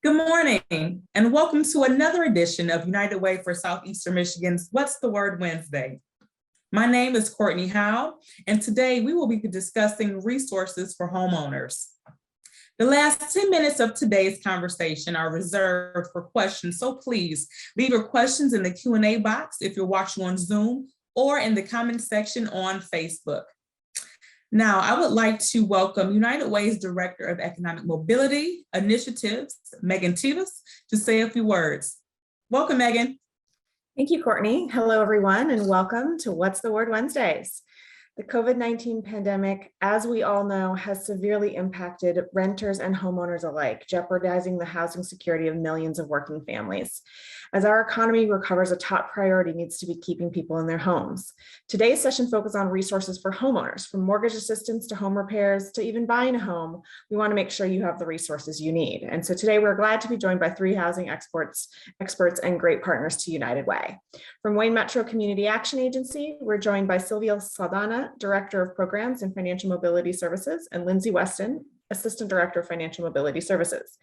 Good morning, and welcome to another edition of United Way for Southeastern Michigan's What's the Word Wednesday. My name is Courtney Howe, and today we will be discussing resources for homeowners. The last 10 minutes of today's conversation are reserved for questions, so please leave your questions in the Q&A box if you're watching on Zoom or in the comment section on Facebook. Now, I would like to welcome United Way's Director of Economic Mobility Initiatives, Tevis, to say a few words. Welcome, Megan. Thank you, Courtney. Hello, everyone, and welcome to What's the Word Wednesdays. The COVID-19 pandemic, as we all know, has severely impacted renters and homeowners alike, jeopardizing the housing security of millions of working families. As our economy recovers, a top priority needs to be keeping people in their homes. Today's session focuses on resources for homeowners, from mortgage assistance to home repairs to even buying a home. We want to make sure you have the resources you need. And so today we're glad to be joined by three housing experts and great partners to United Way. From Wayne Metro Community Action Agency, we're joined by Sylvia Saldana, Director of Programs and Financial Mobility Services, and Lindsay Westin, Assistant Director of Financial Mobility Services.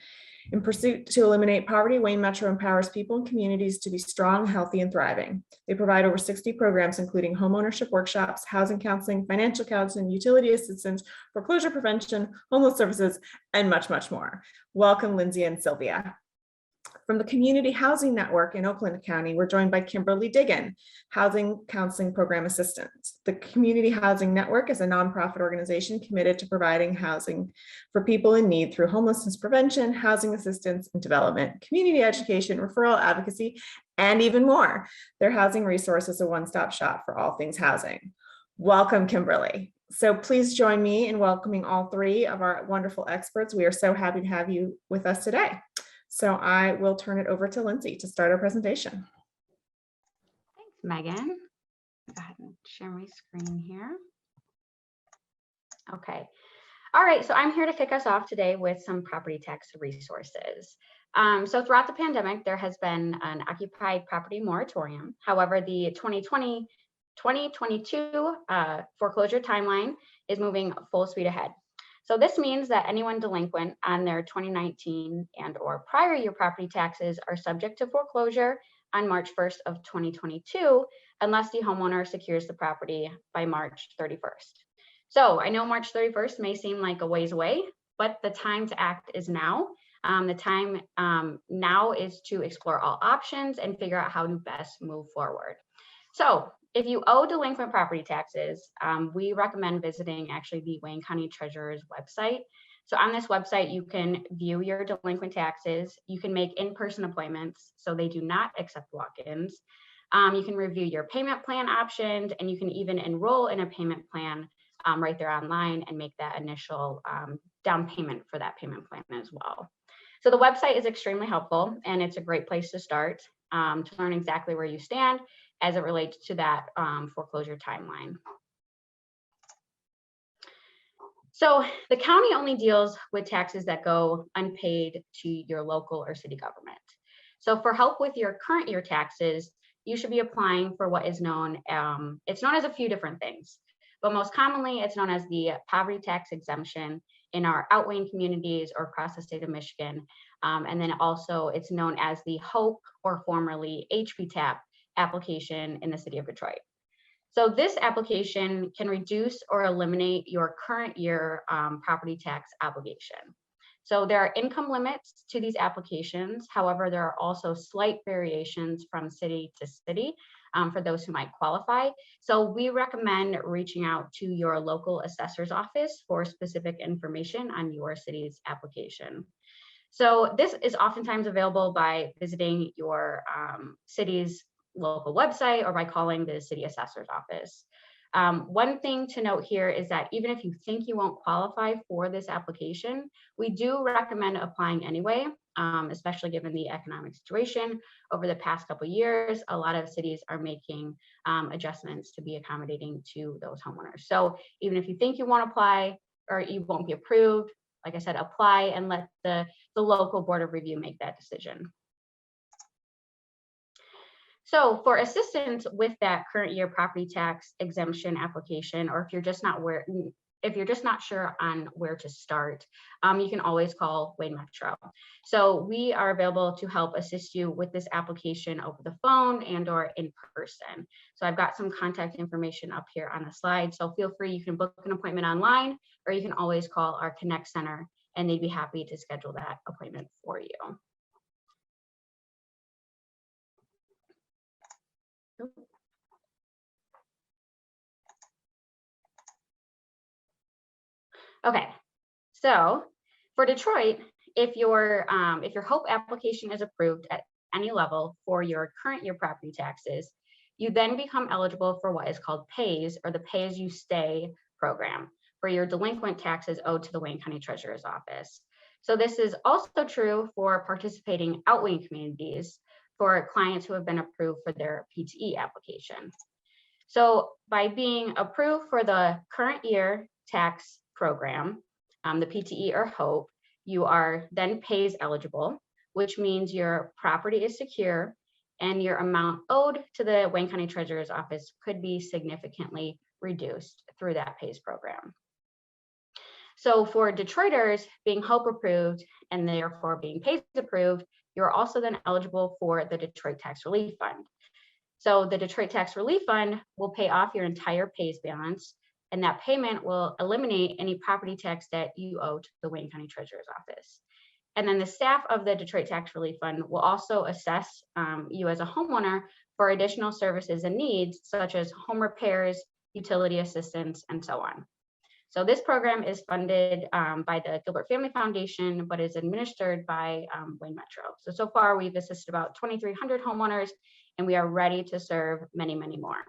In pursuit to eliminate poverty, Wayne Metro empowers people and communities to be strong, healthy, and thriving. They provide over 60 programs, including homeownership workshops, housing counseling, financial counseling, utility assistance, foreclosure prevention, homeless services, and much, much more. Welcome, Lindsay and Sylvia. From the Community Housing Network in Oakland County, we're joined by Kimberly Diggan, Housing Counseling Program Assistant. The Community Housing Network is a nonprofit organization committed to providing housing for people in need through homelessness prevention, housing assistance and development, community education, referral advocacy, and even more. Their housing resource is a one-stop shop for all things housing. Welcome, Kimberly. So please join me in welcoming all three of our wonderful experts. We are so happy to have you with us today. So I will turn it over to Lindsay to start our presentation. Thanks, Megan. Go ahead and share my screen here. Okay. All right, so I'm here to kick us off today with some property tax resources. So throughout the pandemic, there has been an occupied property moratorium. However, the 2022 foreclosure timeline is moving full speed ahead. So this means that anyone delinquent on their 2019 and or prior year property taxes are subject to foreclosure on March 1st of 2022, unless the homeowner secures the property by March 31st. So I know March 31st may seem like a ways away, but the time to act is now. The time now is to explore all options and figure out how to best move forward. So if you owe delinquent property taxes, we recommend visiting actually the Wayne County Treasurer's website. So on this website, you can view your delinquent taxes. You can make in-person appointments, so they do not accept walk-ins. You can review your payment plan options, and you can even enroll in a payment plan right there online and make that initial down payment for that payment plan as well. So the website is extremely helpful, and it's a great place to start to learn exactly where you stand as it relates to that foreclosure timeline. So the county only deals with taxes that go unpaid to your local or city government. So for help with your current year taxes, you should be applying for what is known, it's known as a few different things, but most commonly it's known as the Poverty Tax Exemption in our outlying communities or across the state of Michigan. And then also it's known as the HOPE, or formerly HPTAP, application in the city of Detroit. So this application can reduce or eliminate your current year property tax obligation. So there are income limits to these applications. However, there are also slight variations from city to city for those who might qualify. So we recommend reaching out to your local assessor's office for specific information on your city's application. So this is oftentimes available by visiting your city's local website or by calling the city assessor's office. One thing to note here is that even if you think you won't qualify for this application, we do recommend applying anyway, especially given the economic situation over the past couple of years. A lot of cities are making adjustments to be accommodating to those homeowners. So even if you think you won't apply or you won't be approved, like I said, apply and let the local board of review make that decision. So for assistance with that current year property tax exemption application, or if you're just not if you're just not sure on where to start, you can always call Wayne Metro. So we are available to help assist you with this application over the phone and or in person. So I've got some contact information up here on the slide. So feel free, you can book an appointment online, or you can always call our Connect Center and they'd be happy to schedule that appointment for you. Okay, so for Detroit, if your HOPE application is approved at any level for your current year property taxes, you then become eligible for what is called PAYS, or the Pay As You Stay program, for your delinquent taxes owed to the Wayne County Treasurer's Office. So this is also true for participating outlying communities for clients who have been approved for their PTE application. So by being approved for the current year tax program, the PTE or HOPE, you are then PAYS eligible, which means your property is secure and your amount owed to the Wayne County Treasurer's Office could be significantly reduced through that PAYS program. So for Detroiters being HOPE approved and therefore being PAYS approved, you're also then eligible for the Detroit Tax Relief Fund. So the Detroit Tax Relief Fund will pay off your entire PAYS balance, and that payment will eliminate any property tax debt you owe to the Wayne County Treasurer's Office. And then the staff of the Detroit Tax Relief Fund will also assess you as a homeowner for additional services and needs, such as home repairs, utility assistance, and so on. So this program is funded by the Gilbert Family Foundation, but is administered by Wayne Metro. So far we've assisted about 2,300 homeowners, and we are ready to serve many, many more.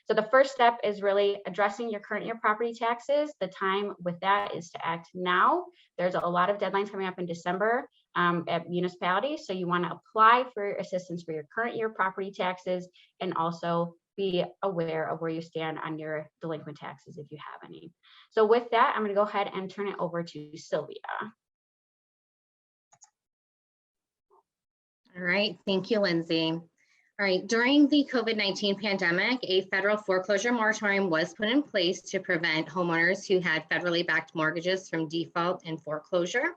So the first step is really addressing your current year property taxes. The time with that is to act now. There's a lot of deadlines coming up in December at municipalities. So you want to apply for assistance for your current year property taxes, and also be aware of where you stand on your delinquent taxes if you have any. So with that, I'm going to go ahead and turn it over to Sylvia. All right, thank you, Lindsay. All right, during the COVID-19 pandemic, a federal foreclosure moratorium was put in place to prevent homeowners who had federally backed mortgages from default and foreclosure.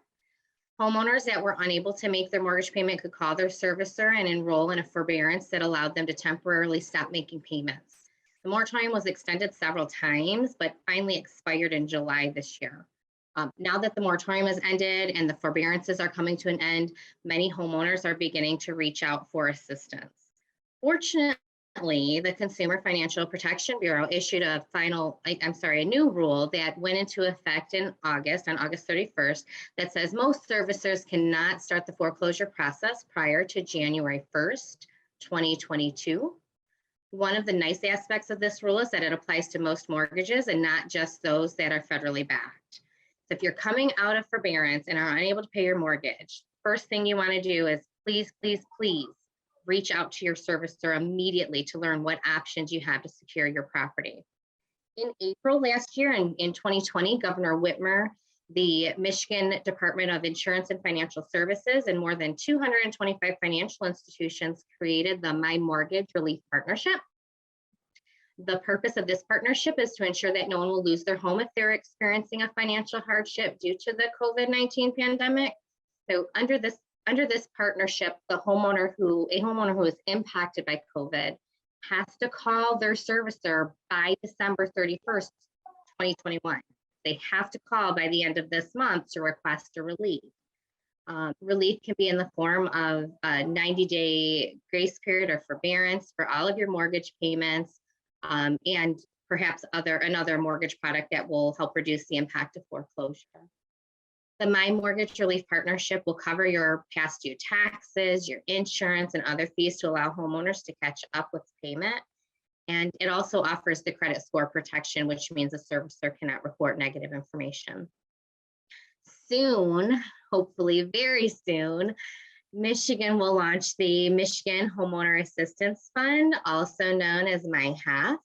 Homeowners that were unable to make their mortgage payment could call their servicer and enroll in a forbearance that allowed them to temporarily stop making payments. The moratorium was extended several times, but finally expired in July this year. Now that the moratorium has ended and the forbearances are coming to an end, many homeowners are beginning to reach out for assistance. Fortunately, the Consumer Financial Protection Bureau issued a new rule that went into effect in August, on August 31st, that says most servicers cannot start the foreclosure process prior to January 1st, 2022. One of the nice aspects of this rule is that it applies to most mortgages and not just those that are federally backed. So if you're coming out of forbearance and are unable to pay your mortgage, first thing you want to do is please, please, please reach out to your servicer immediately to learn what options you have to secure your property. In April last year, in 2020, Governor Whitmer, the Michigan Department of Insurance and Financial Services, and more than 225 financial institutions created the My Mortgage Relief Partnership. The purpose of this partnership is to ensure that no one will lose their home if they're experiencing a financial hardship due to the COVID-19 pandemic. So under this partnership, a homeowner who is impacted by COVID has to call their servicer by December 31st, 2021. They have to call by the end of this month to request a relief. Relief can be in the form of a 90-day grace period or forbearance for all of your mortgage payments, and perhaps another mortgage product that will help reduce the impact of foreclosure. The My Mortgage Relief Partnership will cover your past due taxes, your insurance, and other fees to allow homeowners to catch up with payment. And it also offers the credit score protection, which means a servicer cannot report negative information. Soon, hopefully very soon, Michigan will launch the Michigan Homeowner Assistance Fund, also known as MyHAF.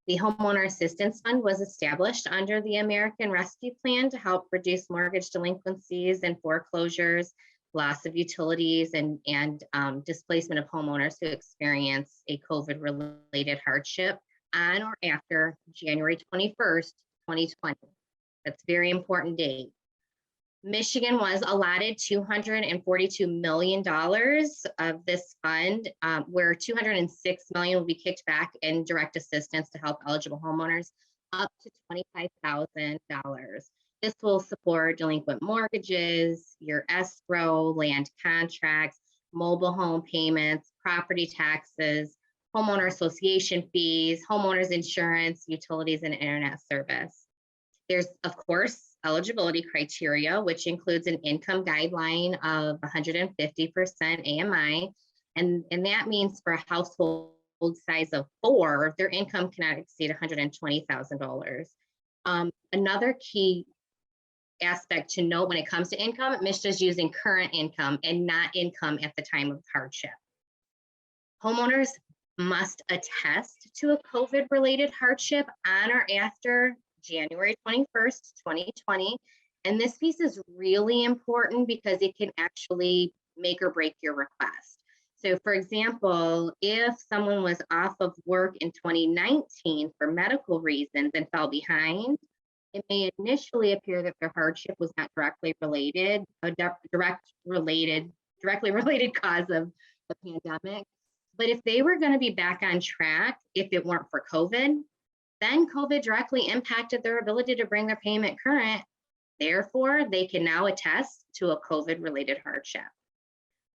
The Homeowner Assistance Fund was established under the American Rescue Plan to help reduce mortgage delinquencies and foreclosures, loss of utilities, and displacement of homeowners who experience a COVID-related hardship on or after January 21st, 2020. That's a very important date. Michigan was allotted $242 million of this fund, where $206 million will be kicked back in direct assistance to help eligible homeowners up to $25,000. This will support delinquent mortgages, your escrow, land contracts, mobile home payments, property taxes, homeowner association fees, homeowners insurance, utilities, and internet service. There's, of course, eligibility criteria, which includes an income guideline of 150% AMI. And that means for a household size of 4, their income cannot exceed $120,000. Another key aspect to note when it comes to income, MSHDA is using current income and not income at the time of hardship. Homeowners must attest to a COVID-related hardship on or after January 21st, 2020. And this piece is really important because it can actually make or break your request. So for example, if someone was off of work in 2019 for medical reasons and fell behind, it may initially appear that their hardship was not directly related, a directly related cause of the pandemic. But if they were going to be back on track, if it weren't for COVID, then COVID directly impacted their ability to bring their payment current. Therefore, they can now attest to a COVID-related hardship.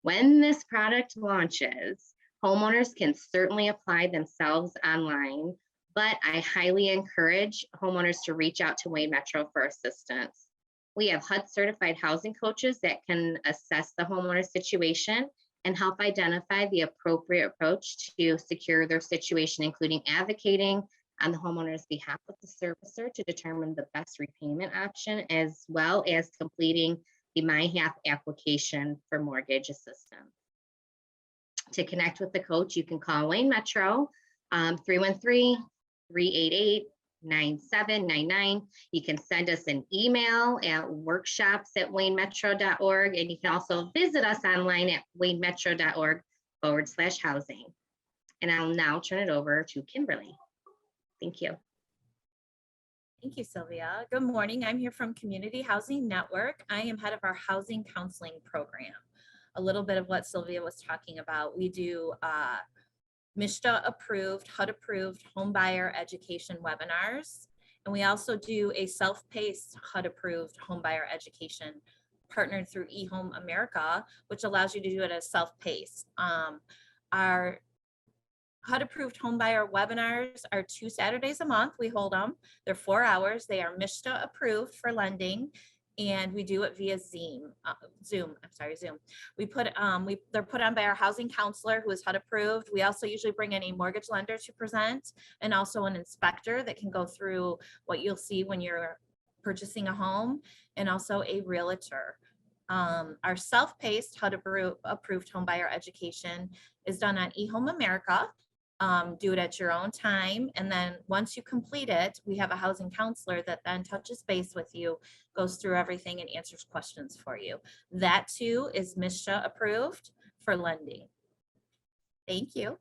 When this product launches, homeowners can certainly apply themselves online, but I highly encourage homeowners to reach out to Wayne Metro for assistance. We have HUD certified housing coaches that can assess the homeowner situation and help identify the appropriate approach to secure their situation, including advocating on the homeowner's behalf with the servicer to determine the best repayment option, as well as completing the MyHAP application for mortgage assistance. To connect with the coach, you can call Wayne Metro 313-388-9799. You can send us an email at workshops@waynemetro.org, and you can also visit us online at waynemetro.org/housing. And I'll now turn it over to Kimberly. Thank you. Thank you, Sylvia. Good morning. I'm here from Community Housing Network. I am head of our housing counseling program. A little bit of what Sylvia was talking about. We do MSHDA approved, HUD approved home buyer education webinars. And we also do a self-paced HUD approved home buyer education partnered through eHome America, which allows you to do it as self-paced. Our HUD approved home buyer webinars are 2 Saturdays a month. We hold them. They're 4 hours. They are MSHDA approved for lending, and we do it via Zoom. Zoom. We put they're put on by our housing counselor who is HUD approved. We also usually bring in a mortgage lender to present, and also an inspector that can go through what you'll see when you're purchasing a home, and also a realtor. Our self-paced HUD approved home buyer education is done on eHome America. Do it at your own time. And then once you complete it, we have a housing counselor that then touches base with you, goes through everything and answers questions for you. That too is MSHDA approved for lending. Thank you.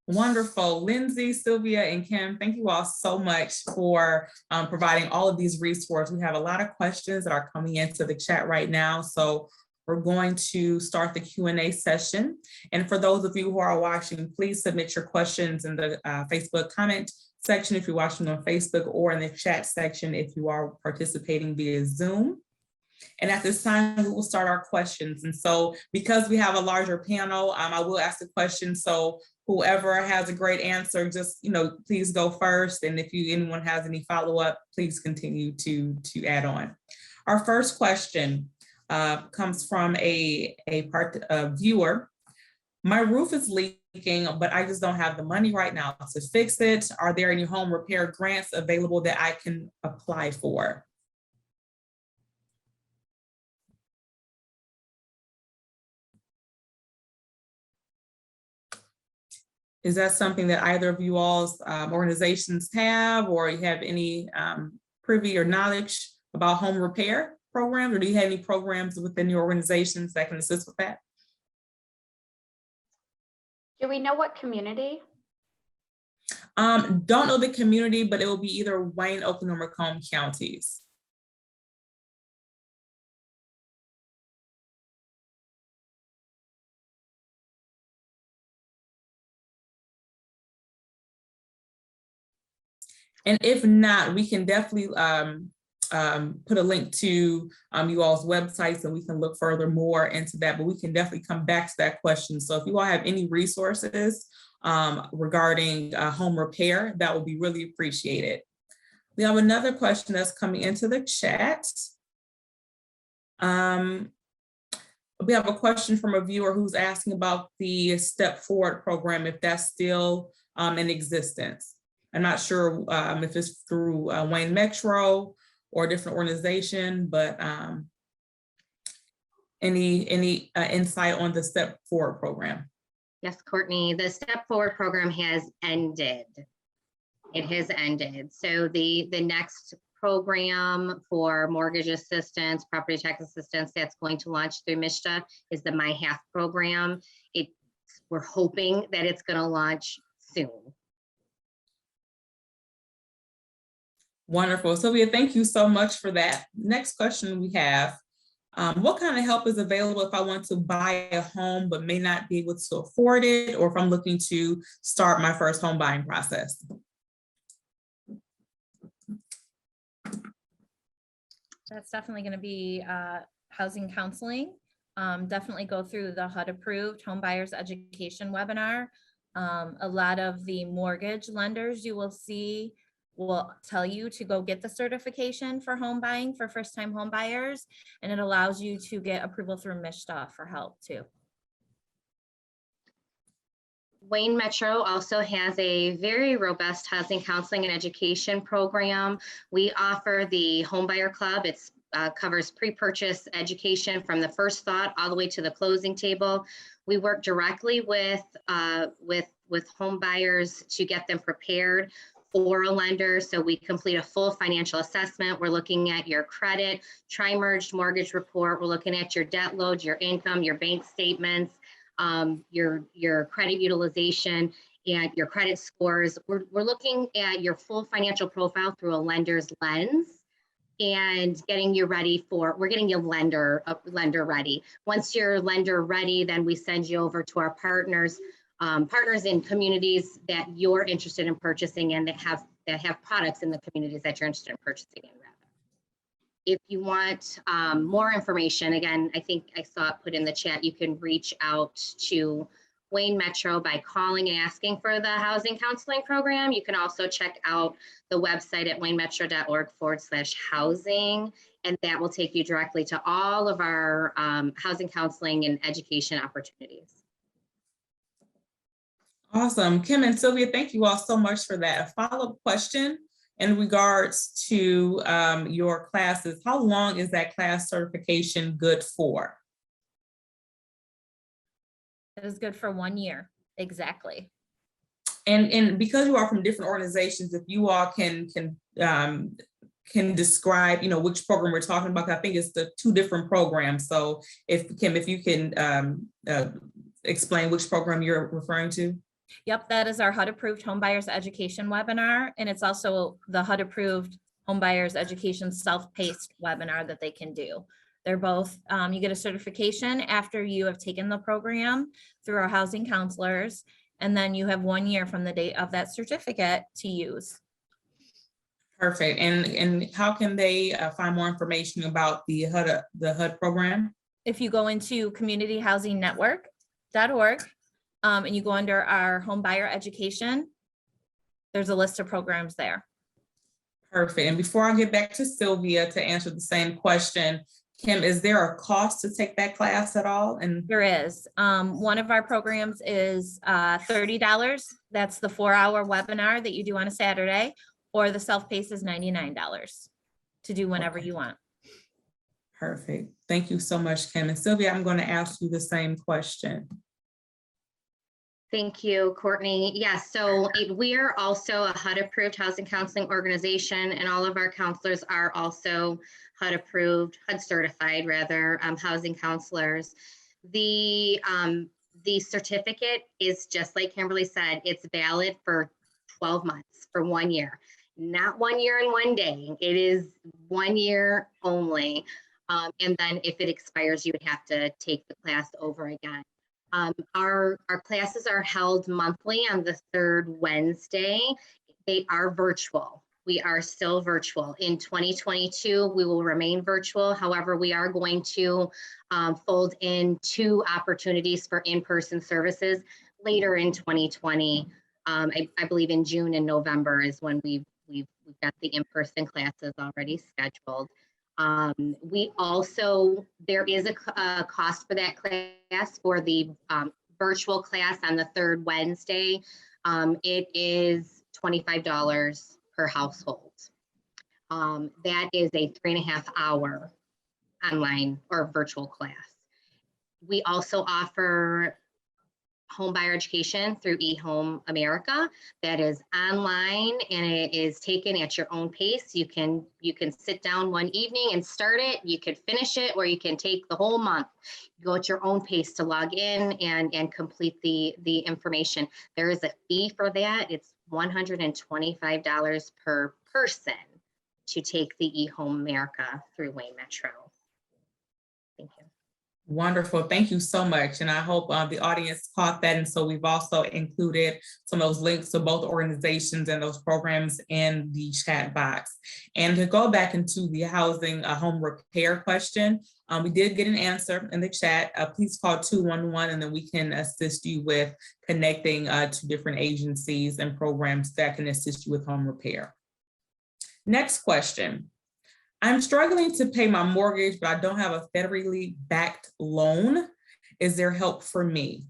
Wonderful. Lindsay, Sylvia, and Kim, thank you all so much for providing all of these resources. We have a lot of questions that are coming into the chat right now. So we're going to start the Q&A session. And for those of you who are watching, please submit your questions in the Facebook comment section if you're watching on Facebook, or in the chat section if you are participating via Zoom. And at this time, we will start our questions. And so because we have a larger panel, I will ask the question. So whoever has a great answer, just, please go first. And if anyone has any follow-up, please continue to add on. Our first question comes from a viewer. My roof is leaking, but I just don't have the money right now to fix it. Are there any home repair grants available that I can apply for? Is that something that either of you all's organizations have, or you have any privy or knowledge about home repair programs, or do you have any programs within your organizations that can assist with that? Do we know what community? Don't know the community, but it will be either Wayne, Oakland, or Macomb counties. And if not, we can definitely put a link to you all's websites, and we can look further more into that, but we can definitely come back to that question. So if you all have any resources regarding home repair, that will be really appreciated. We have another question that's coming into the chat. We have a question from a viewer who's asking about the Step Forward program, if that's still in existence. I'm not sure if it's through Wayne Metro or a different organization, but any insight on the Step Forward program? Yes, Courtney, the Step Forward program has ended. It has ended. So the next program for mortgage assistance, property tax assistance that's going to launch through MSHDA is the My Half program. We're hoping that it's going to launch soon. Wonderful. Sylvia, thank you so much for that. Next question we have, what kind of help is available if I want to buy a home but may not be able to afford it, or if I'm looking to start my first home buying process? That's definitely going to be housing counseling. Definitely go through the HUD approved home buyers education webinar. A lot of the mortgage lenders you will see will tell you to go get the certification for home buying for first-time home buyers, and it allows you to get approval through MSHDA for help too. Wayne Metro also has a very robust housing counseling and education program. We offer the Homebuyer Club. It covers pre-purchase education from the first thought all the way to the closing table. We work directly with home buyers to get them prepared for a lender. So we complete a full financial assessment. We're looking at your credit, tri-merged mortgage report. We're looking at your debt load, your income, your bank statements, your credit utilization, and your credit scores. We're looking at your full financial profile through a lender's lens and getting you ready we're getting you lender ready. Once you're lender ready, then we send you over to our partners in communities that you're interested in purchasing and that have products in the communities that you're interested in purchasing in. If you want more information, again, I think I saw it put in the chat, you can reach out to Wayne Metro by calling and asking for the housing counseling program. You can also check out the website at waynemetro.org/housing, and that will take you directly to all of our housing counseling and education opportunities. Awesome. Kim and Sylvia, thank you all so much for that. A follow-up question in regards to your classes. How long is that class certification good for? It is good for 1 year, exactly. And because you are from different organizations, if you all can describe, which program we're talking about, I think it's the two different programs. So if Kim, if you can explain which program you're referring to. Yep, that is our HUD approved home buyers education webinar. And it's also the HUD approved home buyers education self-paced webinar that they can do. They're both, you get a certification after you have taken the program through our housing counselors, and then you have 1 year from the date of that certificate to use. Perfect. And how can they find more information about the HUD program? If you go into communityhousingnetwork.org and you go under our home buyer education, there's a list of programs there. Perfect. And before I get back to Sylvia to answer the same question, Kim, is there a cost to take that class at all? And there is. One of our programs is $30. That's the 4-hour webinar that you do on a Saturday, or the self-pace is $99 to do whenever you want. Perfect. Thank you so much, Kim. And Sylvia, I'm going to ask you the same question. Thank you, Courtney. Yes, so we're also a HUD approved housing counseling organization, and all of our counselors are also HUD approved, HUD certified rather, housing counselors. The certificate is just like Kimberly said, it's valid for 12 months for 1 year. Not 1 year and 1 day. It is 1 year only. And then if it expires, you would have to take the class over again. Our classes are held monthly on the third Wednesday. They are virtual. We are still virtual. In 2022, we will remain virtual. However, we are going to fold in 2 opportunities for in-person services later in 2020. I believe in June and November is when we've got the in-person classes already scheduled. We also, there is a cost for that class for the virtual class on the third Wednesday. It is $25 per household. That is a 3.5-hour online or virtual class. We also offer homebuyer education through eHome America. That is online and it is taken at your own pace. You can sit down one evening and start it. You could finish it, or you can take the whole month. Go at your own pace to log in and complete the information. There is a fee for that. It's $125 per person to take the eHome America through Wayne Metro. Thank you. Wonderful. Thank you so much. And I hope the audience caught that. And so we've also included some of those links to both organizations and those programs in the chat box. And to go back into the housing home repair question, we did get an answer in the chat. Please call 211 and then we can assist you with connecting to different agencies and programs that can assist you with home repair. Next question. I'm struggling to pay my mortgage, but I don't have a federally backed loan. Is there help for me?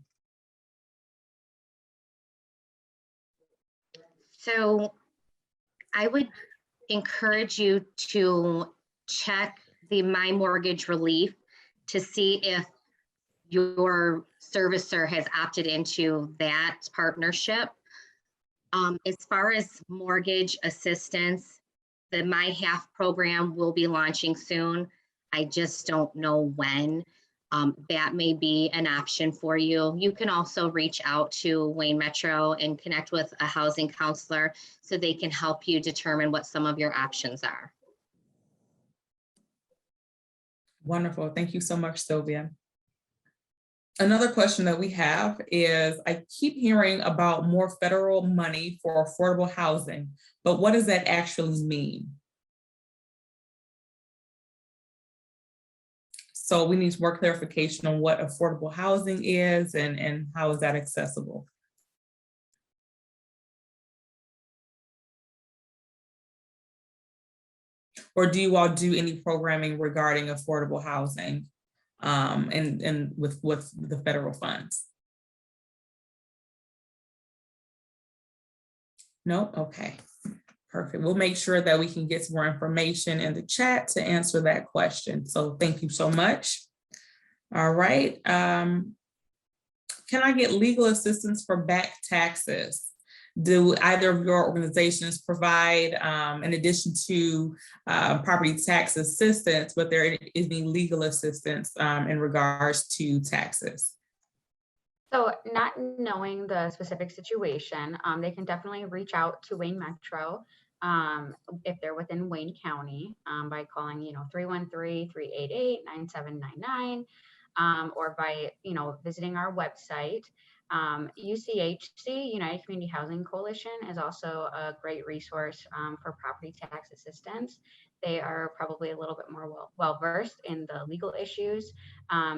So I would encourage you to check the My Mortgage Relief to see if your servicer has opted into that partnership. As far as mortgage assistance, the My Half program will be launching soon. I just don't know when. That may be an option for you. You can also reach out to Wayne Metro and connect with a housing counselor so they can help you determine what some of your options are. Wonderful. Thank you so much, Sylvia. Another question that we have is, I keep hearing about more federal money for affordable housing, but what does that actually mean? So we need more clarification on what affordable housing is and how is that accessible? Or do you all do any programming regarding affordable housing and with the federal funds? No? Okay, perfect. We'll make sure that we can get some more information in the chat to answer that question. So thank you so much. All right. Can I get legal assistance for back taxes? Do either of your organizations provide, in addition to property tax assistance, but there is any legal assistance in regards to taxes? So not knowing the specific situation, they can definitely reach out to Wayne Metro if they're within Wayne County by calling, 313-388-9799 or by, visiting our website. UCHC, United Community Housing Coalition, is also a great resource for property tax assistance. They are probably a little bit more well-versed in the legal issues.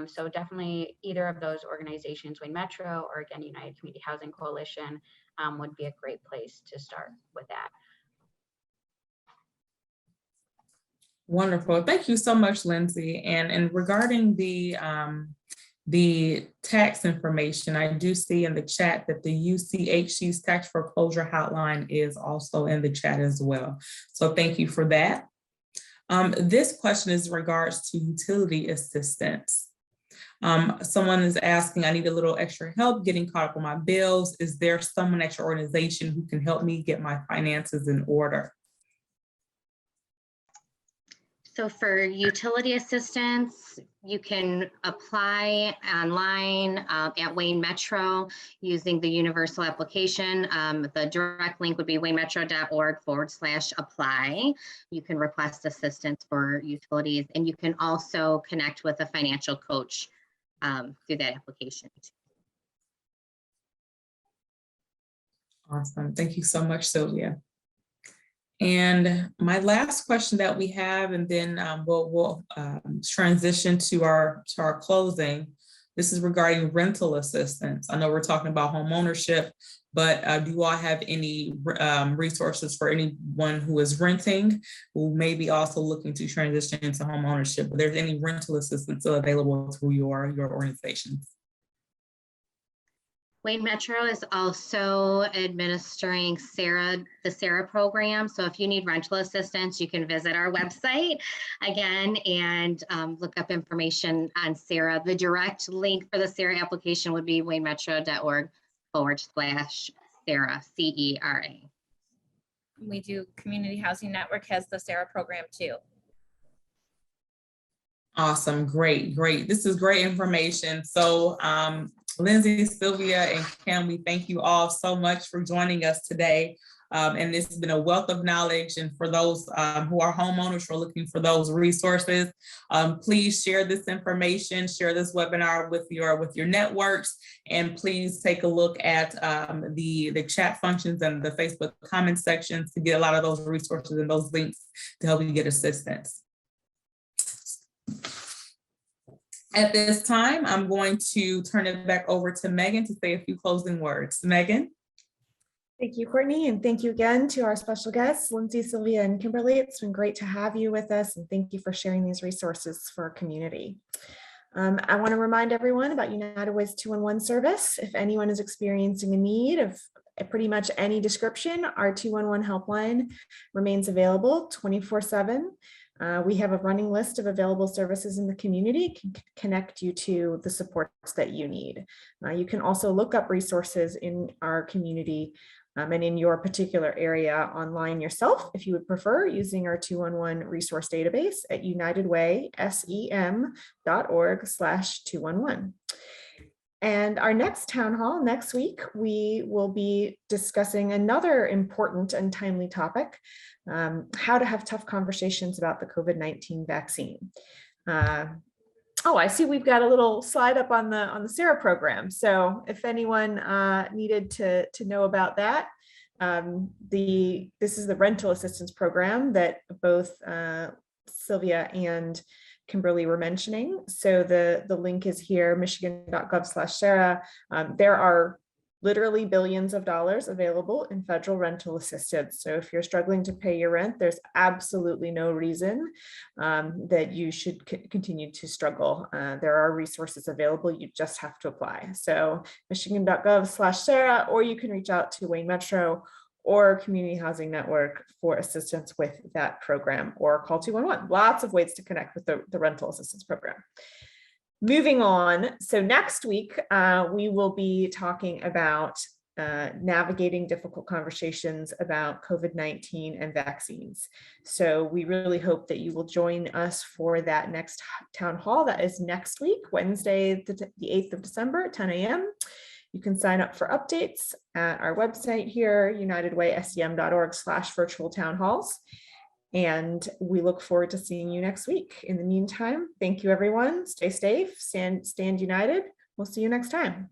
So definitely either of those organizations, Wayne Metro or again, United Community Housing Coalition, would be a great place to start with that. Wonderful. Thank you so much, Lindsay. And regarding the tax information, I do see in the chat that the UCHC's tax foreclosure hotline is also in the chat as well. So thank you for that. This question is in regards to utility assistance. Someone is asking, I need a little extra help getting caught up on my bills. Is there someone at your organization who can help me get my finances in order? So for utility assistance, you can apply online at Wayne Metro using the universal application. The direct link would be waynemetro.org/apply. You can request assistance for utilities, and you can also connect with a financial coach through that application. Awesome. Thank you so much, Sylvia. And my last question that we have, and then we'll transition to our closing. This is regarding rental assistance. I know we're talking about home ownership, but do you all have any resources for anyone who is renting, who may be also looking to transition into home ownership? But there's any rental assistance available through your organizations? Wayne Metro is also administering the SARA program. So if you need rental assistance, you can visit our website again and look up information on SARA. The direct link for the SARA application would be waynemetro.org/SARA, CERA. We do, Community Housing Network has the SARA program too. Awesome, great. This is great information. So Lindsay, Sylvia, and Kim, we thank you all so much for joining us today. And this has been a wealth of knowledge. And for those who are homeowners who are looking for those resources, please share this information, share this webinar with your networks, and please take a look at the chat functions and the Facebook comment sections to get a lot of those resources and those links to help you get assistance. At this time, I'm going to turn it back over to Megan to say a few closing words. Megan? Thank you, Courtney, and thank you again to our special guests, Lindsay, Sylvia, and Kimberly. It's been great to have you with us, and thank you for sharing these resources for our community. I want to remind everyone about United Way's 211 service. If anyone is experiencing a need of pretty much any description, our 211 helpline remains available 24/7. We have a running list of available services in the community, can connect you to the supports that you need. You can also look up resources in our community and in your particular area online yourself, if you would prefer, using our 211 resource database at unitedwaysem.org/211. And our next town hall next week, we will be discussing another important and timely topic, how to have tough conversations about the COVID-19 vaccine. Oh, I see we've got a little slide up on the SARA program. So if anyone needed to know about that, this is the rental assistance program that both Sylvia and Kimberly were mentioning. So the link is here, michigan.gov/SARA. There are literally billions of dollars available in federal rental assistance. So if you're struggling to pay your rent, there's absolutely no reason that you should continue to struggle. There are resources available, you just have to apply. So michigan.gov/SARA, or you can reach out to Wayne Metro or Community Housing Network for assistance with that program, or call 211. Lots of ways to connect with the rental assistance program. Moving on, so next week, we will be talking about navigating difficult conversations about COVID-19 and vaccines. So we really hope that you will join us for that next town hall. That is next week, Wednesday, the 8th of December at 10 a.m. You can sign up for updates at our website here, unitedwaysem.org/virtual town halls. And we look forward to seeing you next week. In the meantime, thank you, everyone. Stay safe, stand united. We'll see you next time.